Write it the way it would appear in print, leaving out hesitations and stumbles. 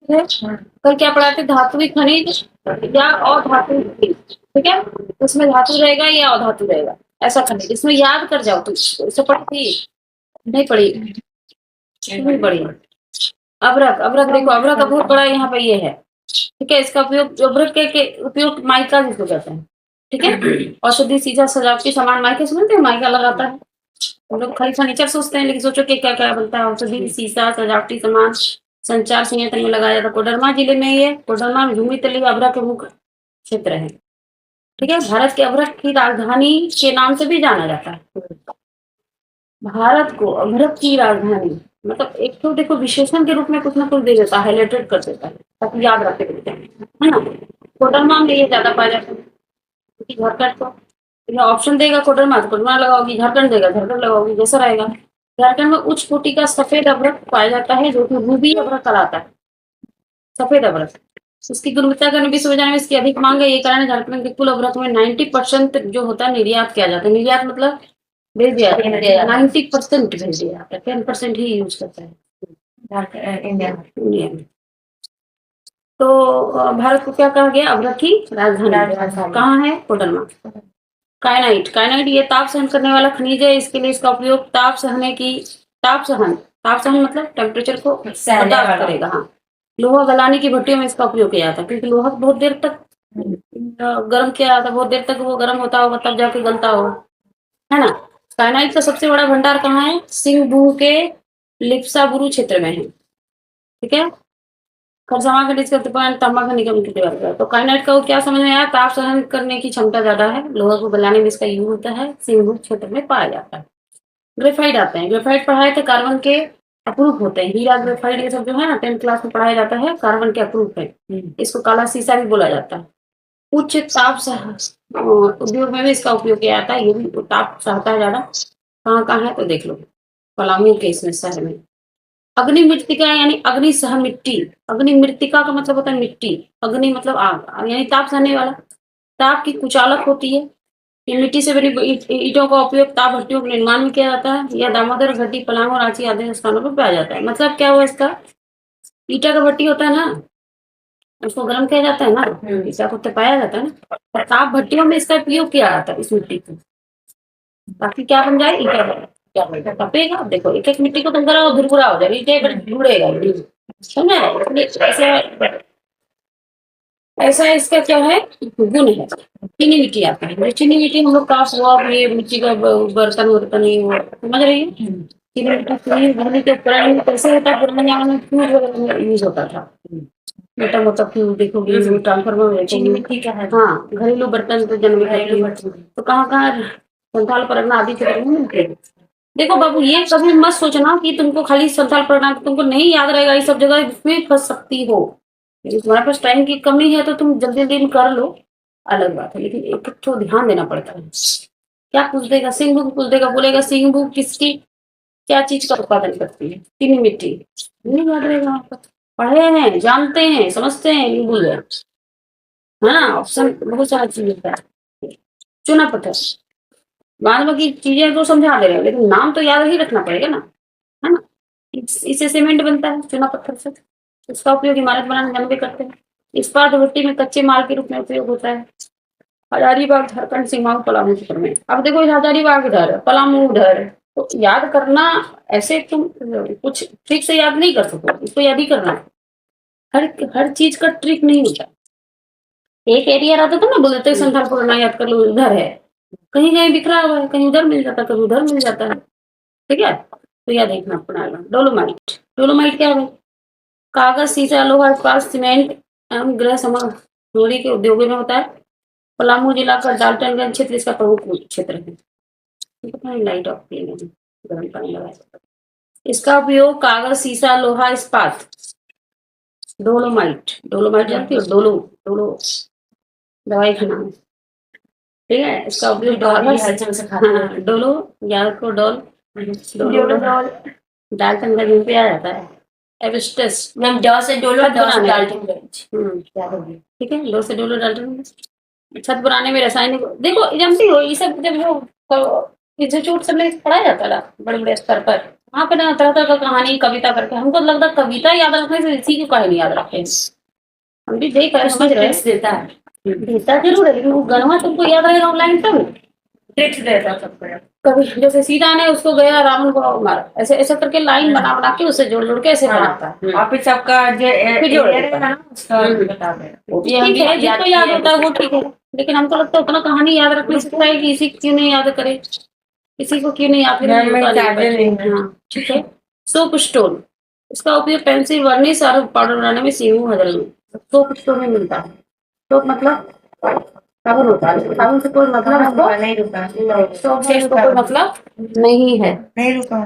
है। कल क्या पढ़ा थे, धातु खनिज या अधातु खनिज, ठीक है, उसमें धातु रहेगा या अधातु रहेगा, ऐसा खनिज, इसमें याद कर जाओ तुम, इसे पढ़ी थी नहीं पढ़ी, नहीं पढ़ी। अभ्रक, अभ्रक देखो, अभ्रक का बहुत बड़ा यहाँ पे ये है, ठीक है, इसका उपयोग, अभ्रक के उपयोग माइका जिसको कहते हैं, ठीक है, औषधि, सीजा, सजावटी सामान, माइका सुनते हैं, माइका लगाता है, हम लोग खाली फर्नीचर सोचते हैं, लेकिन सोचो कि क्या क्या बनता है, औषधि, शीशा, सजावटी सामान, संचार संयंत्र में लगाया जाता है। कोडरमा जिले में ये, कोडरमा झूमी तली अभ्रक के मुख्य क्षेत्र है, ठीक है, भारत के अभ्रक की राजधानी के नाम से भी जाना जाता है। भारत को अभ्रक की राजधानी, मतलब एक तो देखो विशेषण के रूप में कुछ ना कुछ दे देता है, हाईलाइटेड कर देता है ताकि याद रखे देते हैं, है ना। कोडरमा में ये ज्यादा पाया जाता है, क्योंकि झारखंड को ऑप्शन देगा कोडरमा तो कोडरमा लगाओगी, झारखंड देगा झारखंड लगाओगी, जैसा रहेगा। झारखंड में उच्च कोटि का सफेद अभ्रक पाया जाता है, जो कि रूबी अभ्रक कहलाता है, सफेद अभ्रक। इसकी गुणवत्ता का विश्व बाजार में इसकी अधिक मांग है, ये कारण झारखंड के कुल अभ्रक में 90% जो होता है निर्यात किया जाता है। निर्यात मतलब भेज दिया, 90% भेज दिया, 10% ही यूज करता है इंडिया में। तो भारत को क्या कहा गया, अभ्रक की राजधानी कहाँ है, कोडरमा। कायनाइट, कायनाइट ये ताप सहन करने वाला खनिज है, इसके लिए इसका उपयोग ताप सहने की, ताप सहन मतलब टेम्परेचर को बर्दाश्त करेगा, हाँ। लोहा गलाने की भट्टियों में इसका उपयोग किया जाता है, क्योंकि लोहा बहुत देर तक गर्म किया जाता है, बहुत देर तक वो गर्म होता होगा तब जाके गलता हो, है ना। कायनाइट का सबसे बड़ा भंडार कहाँ है, सिंहभूम के लिप्साबुरु क्षेत्र में है, ठीक है। खरसावां खनिज का तांबा खनिज का, तो कायनाइट का वो क्या समझ में आया, ताप सहन करने की क्षमता ज्यादा है, लोहा को गलाने में इसका यूज होता है, सिंहभूम क्षेत्र में पाया जाता है। ग्रेफाइट आते हैं, ग्रेफाइट पढ़ाए थे, कार्बन के अप्रूप होते हैं, हीरा ग्रेफाइट ये सब जो है ना 10th क्लास में पढ़ाया जाता है, कार्बन के अप्रूप है, इसको काला शीशा भी बोला जाता है। उच्च ताप उद्योग में भी इसका उपयोग किया जाता है, ये भी ताप सहता है ज्यादा। कहाँ कहाँ है तो देख लो, पलामू के इसमें शहर में। अग्नि मृतिका यानी अग्नि सह मिट्टी, अग्नि मृतिका का मतलब होता है मिट्टी, अग्नि मतलब आग, यानी ताप सहने वाला, ताप की कुचालक होती है। ये मिट्टी से बनी ईंटों का उपयोग ताप भट्टियों के निर्माण में किया जाता है, या दामोदर घाटी, पलामू, रांची आदि स्थानों पर पाया जाता है। मतलब क्या हुआ इसका, ईटा का भट्टी होता है ना, उसको गर्म किया जाता है ना, ईटा को तो पाया जाता है ना, और ताप भट्टियों में इसका उपयोग किया जाता है इस मिट्टी को, ताकि क्या बन जाए, ईटा क्या बनेगा, तपेगा। देखो एक एक मिट्टी को तुम करो भुरभुरा हो जाएगा, ईटे जुड़ेगा, समझ ऐसा ऐसा इसका क्या है, गुण है। चीनी मिट्टी आता है, चीनी मिट्टी हम लोग काफ हुआ, ये मिट्टी का बर्तन वर्तन ही हुआ, समझ रही है। चीनी मिट्टी चीनी भरने के उपकरण कैसे होता है, पुराने जमाने में फ्यूज वगैरह में यूज होता था, मोटा मोटा फ्यूज देखोगे, ट्रांसफार्मर, चीनी मिट्टी का है, हाँ, घरेलू बर्तन तो जन्म तो कहाँ कहाँ संथाल परगना आदि क्षेत्र में मिलते हैं। देखो बाबू, ये कभी मत सोचना कि तुमको खाली संथाल परगना तुमको नहीं याद रहेगा, ये सब जगह इसमें फंस सकती हो, यदि तुम्हारे पास टाइम की कमी है तो तुम जल्दी जल्दी कर लो, अलग बात है, लेकिन एक तो ध्यान देना पड़ता है। क्या पूछ देगा, सिंहभूम पूछ देगा, बोलेगा सिंहभूम किसकी क्या चीज का उत्पादन करती है, चीनी मिट्टी, नहीं याद रहेगा आपका, पढ़े हैं, जानते हैं, समझते हैं, नहीं भूल गए, हाँ। ऑप्शन बहुत सारा चीज होता है, चुना पत्थर, बाद में की चीजें तो समझा दे रहे हैं, लेकिन नाम तो याद ही रखना पड़ेगा ना, है ना। इससे सीमेंट बनता है चुना पत्थर से, इसका उपयोग इमारत बनाने में भी करते हैं। इस्पात भट्टी में कच्चे माल के रूप में उपयोग होता है। हजारीबाग झारखंड सीमाओं पलामू क्षेत्र में, अब देखो हजारीबाग उधर, पलामू उधर, तो याद करना ऐसे तुम कुछ ठीक से याद नहीं कर सको, इसको याद ही करना है। हर चीज का ट्रिक नहीं होता, एक एरिया रहता था ना, बोलते संथाल पुराना याद कर लो, उधर है, कहीं कहीं बिखरा हुआ है, कहीं उधर मिल जाता है, कहीं उधर मिल जाता है, ठीक है। तो यह देखना पड़ेगा। डोलोमाइट, डोलोमाइट क्या है, कागज, शीशा, लोहा, इस्पात, सीमेंट एवं गृह सामग्री के उद्योगों में होता है। पलामू जिला का डाल्टनगंज क्षेत्र इसका प्रमुख क्षेत्र है। लाइट ऑफ गर्म पानी लगा, इसका उपयोग कागज, शीशा, लोहा, इस्पात। डोलोमाइट, डोलोमाइट जानती हो, डोलो, डोलो दवाई का नाम है, ठीक है। इसका उपयोग डोलो या को डोल, डाल्टनगंज में पाया जाता है। एबिस्टस मैम, डॉ से डोलो, डॉ से डाल्टनगंज, ठीक है, डॉ से डोलो डाल्टनगंज। छत बनाने में रासायनिक, देखो जानती हो ये सब जब वो इंस्टीट्यूट सब में पढ़ाया जाता था बड़े बड़े स्तर पर, वहाँ पे ना तरह तरह का कहानी कविता करके हमको लगता है कविता याद रखने से इसी को काहे नहीं याद रखते हैं। हम भी देख रहे समझ रहे ट्रिक्स देता है, देता जरूर है लेकिन वो गनवा तुमको याद रहेगा ऑनलाइन तब ट्रिक्स देता है सबको। कभी जैसे सीता ने उसको गया रावण को मारा ऐसे ऐसे करके लाइन बना बना के उसे जोड़ जोड़ के ऐसे बनाता है। और फिर सबका जो फिर जोड़ एरिया देता रहेगा है। ना उसका बता देगा। ठीक है जिसको याद होता है वो ठीक है लेकिन हमको लगता है उतना कहानी याद रखने से है कि इसी क्यों नहीं याद करे किसी को क्यों नहीं याद करे मैं होता नहीं चार्जर नहीं बैठे। हाँ ठीक है। सोप स्टोन इसका उपयोग पेंसिल वर्निश और पाउडर बनाने में सीहू हजल में सोप स्टोन में मिलता है। सोप मतलब साबुन होता है साबुन से कोई मतलब हमको नहीं रुका, सोप से इसको कोई मतलब नहीं है। नहीं रुका।